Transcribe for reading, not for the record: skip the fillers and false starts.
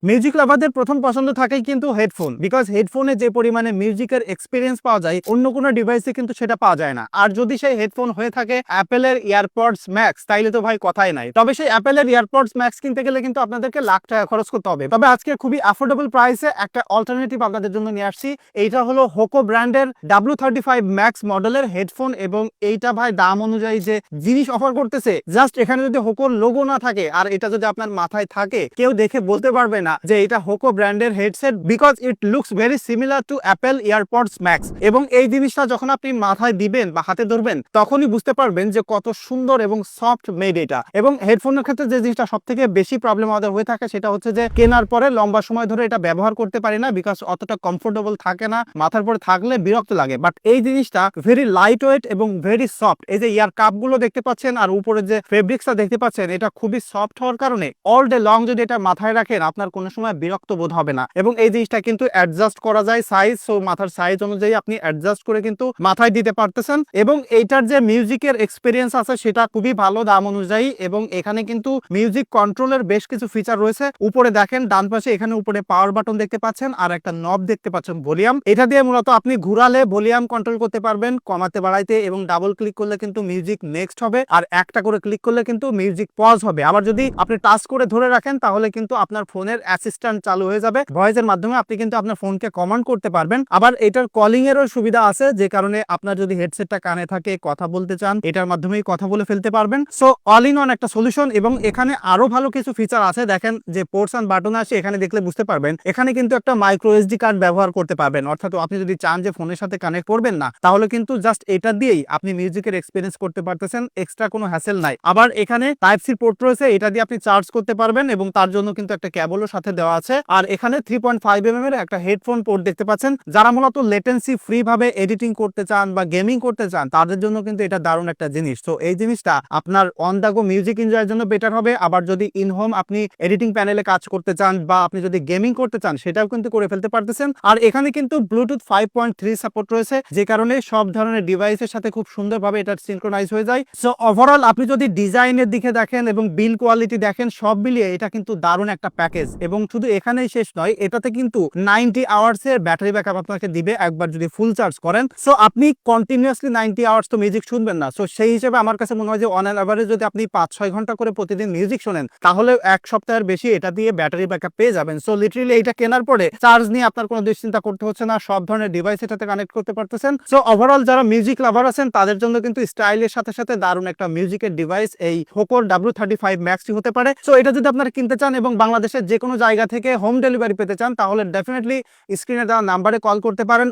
Music লাভারদের প্রথম পছন্দ থাকেই কিন্তু হেডফোন, বিকজ হেডফোনে যে পরিমাণে মিউজিকের এক্সপিরিয়েন্স পাওয়া যায় অন্য কোনো ডিভাইসে কিন্তু সেটা পাওয়া যায় না। আর যদি সেই হেডফোন হয়ে থাকে অ্যাপেলের ইয়ারপডস ম্যাক্স, তাইলে তো ভাই কথাই নাই। তবে সেই অ্যাপেলের ইয়ারপডস ম্যাক্স কিনতে গেলে কিন্তু আপনাদেরকে লাখ টাকা খরচ করতে হবে। তবে আজকে খুবই অ্যাফোর্ডেবল প্রাইসে একটা অল্টারনেটিভ আপনাদের জন্য নিয়ে আসছি। এইটা হলো হোকো ব্র্যান্ডের W35 ম্যাক্স মডেলের হেডফোন, এবং এইটা ভাই দাম অনুযায়ী যে জিনিস অফার করতেছে, জাস্ট এখানে যদি হোকোর লোগো না থাকে আর এটা যদি আপনার মাথায় থাকে, কেউ দেখে বলতে পারবে না যে এটা হোকো ব্র্যান্ডের headset, because it looks very similar to Apple EarPods max. এবং এই জিনিসটা যখন আপনি মাথায় দিবেন বা হাতে ধরবেন তখনই বুঝতে পারবেন যে কত সুন্দর এবং সফট মেড এটা। এবং হেডফোনের ক্ষেত্রে যে জিনিসটা সব থেকে বেশি প্রবলেম আমাদের হয়ে থাকে সেটা হচ্ছে যে কেনার পরে লম্বা সময় ধরে এটা ব্যবহার করতে পারি না, বিকজ অতটা কমফোর্টেবল থাকে না, মাথার পরে থাকলে বিরক্ত লাগে। বাট এই জিনিসটা ভেরি লাইট ওয়েট এবং ভেরি সফট। এই যে ইয়ার কাপ গুলো দেখতে পাচ্ছেন আর উপরে যে ফেব্রিক্সটা দেখতে পাচ্ছেন, এটা খুবই সফট হওয়ার কারণে অল ডে লং যদি এটা মাথায় রাখেন আপনার কোনো সময় বিরক্ত বোধ হবে না। এবং এই জিনিসটা কিন্তু অ্যাডজাস্ট করা যায় সাইজ, সো মাথার সাইজ অনুযায়ী আপনি অ্যাডজাস্ট করে কিন্তু মাথায় দিতে পারতেছেন। এবং এইটার যে মিউজিকের এক্সপিরিয়েন্স আছে সেটা খুবই ভালো দাম অনুযায়ী। এবং এখানে কিন্তু মিউজিক কন্ট্রোলের বেশ কিছু ফিচার রয়েছে। উপরে দেখেন ডান পাশে এখানে উপরে পাওয়ার বাটন দেখতে পাচ্ছেন আর একটা নব দেখতে পাচ্ছেন ভলিউম। এটা দিয়ে মূলত আপনি ঘুরালে ভলিউম কন্ট্রোল করতে পারবেন কমাতে বাড়াইতে, এবং ডাবল ক্লিক করলে কিন্তু মিউজিক নেক্সট হবে, আর একটা করে ক্লিক করলে কিন্তু মিউজিক পজ হবে। আবার যদি আপনি টাচ করে ধরে রাখেন তাহলে কিন্তু আপনার ফোনের অ্যাসিস্ট্যান্ট চালু হয়ে যাবে, ভয়েসের মাধ্যমে আপনি কিন্তু আপনার ফোনকে কমান্ড করতে পারবেন। আবার এটার কলিং এরও সুবিধা আছে, যে কারণে আপনার যদি হেডসেটটা কানে থাকে কথা বলতে চান এটার মাধ্যমেই কথা বলে ফেলতে পারবেন। সো অল ইন অন একটা সলিউশন। এবং এখানে আরো ভালো কিছু ফিচার আছে, দেখেন যে পোর্টস এন্ড বাটন আছে এখানে দেখলে বুঝতে পারবেন এখানে কিন্তু একটা মাইক্রো এসডি কার্ড ব্যবহার করতে পারবেন। অর্থাৎ আপনি যদি চান যে ফোনের সাথে কানেক্ট করবেন না, তাহলে কিন্তু জাস্ট এটা দিয়েই আপনি মিউজিকের এক্সপিরিয়েন্স করতে পারতেছেন, এক্সট্রা কোনো হ্যাসেল নাই। আবার এখানে টাইপ সি পোর্ট রয়েছে, এটা দিয়ে আপনি চার্জ করতে পারবেন এবং তার জন্য কিন্তু একটা কেবলও সাথে দেওয়া আছে। আর এখানে 3.5mm এর একটা হেডফোন পোর্ট দেখতে পাচ্ছেন। যারা মূলত লেটেন্সি ফ্রি ভাবে এডিটিং করতে চান বা গেমিং করতে চান তাদের জন্য কিন্তু এটা দারুণ একটা জিনিস। তো এই জিনিসটা আপনার অন দা গো মিউজিক এনজয়ের জন্য বেটার হবে। আবার যদি ইন হোম আপনি এডিটিং প্যানেলে কাজ করতে চান বা আপনি যদি গেমিং করতে চান সেটাও কিন্তু করে ফেলতে পারতেছেন। আর এখানে কিন্তু ব্লুটুথ 5.3 সাপোর্ট রয়েছে, যে কারণে সব ধরনের ডিভাইসের সাথে খুব সুন্দরভাবে এটা সিনক্রোনাইজ হয়ে যায়। সো ওভারঅল আপনি যদি ডিজাইনের দিকে দেখেন এবং বিল কোয়ালিটি দেখেন, সব মিলিয়ে এটা কিন্তু দারুণ একটা প্যাকেজ। এবং শুধু এখানেই শেষ নয়, এটাতে কিন্তু 90 আওয়ার্স এর ব্যাটারি ব্যাকআপ আপনাকে দিবে একবার যদি ফুল চার্জ করেন। সো আপনি কন্টিনিউয়াসলি 90 আওয়ার্স তো মিউজিক শুনবেন না। সো সেই হিসেবে আমার কাছে মনে হয় যে অন অ্যান এভারেজ যদি আপনি 5-6 ঘন্টা করে প্রতিদিন মিউজিক শোনেন তাহলে এক সপ্তাহের বেশি এটা দিয়ে ব্যাটারি ব্যাকআপ পেয়ে যাবেন। সো লিটারালি এটা কেনার পরে চার্জ নিয়ে আপনার কোনো দুশ্চিন্তা করতে হচ্ছে না, সব ধরনের ডিভাইস এটাতে কানেক্ট করতে পারতেছেন। সো ওভারঅল যারা মিউজিক লাভার আছেন তাদের জন্য কিন্তু স্টাইলের সাথে সাথে দারুণ একটা মিউজিকের ডিভাইস এই হোকোর W35 ম্যাক্সটি হতে পারে। সো এটা যদি আপনারা কিনতে চান এবং বাংলাদেশের যে কোনো জায়গা থেকে হোম ডেলিভারি পেতে চান তাহলে ডেফিনেটলি স্ক্রিনে দেওয়া নাম্বারে কল করতে পারেন।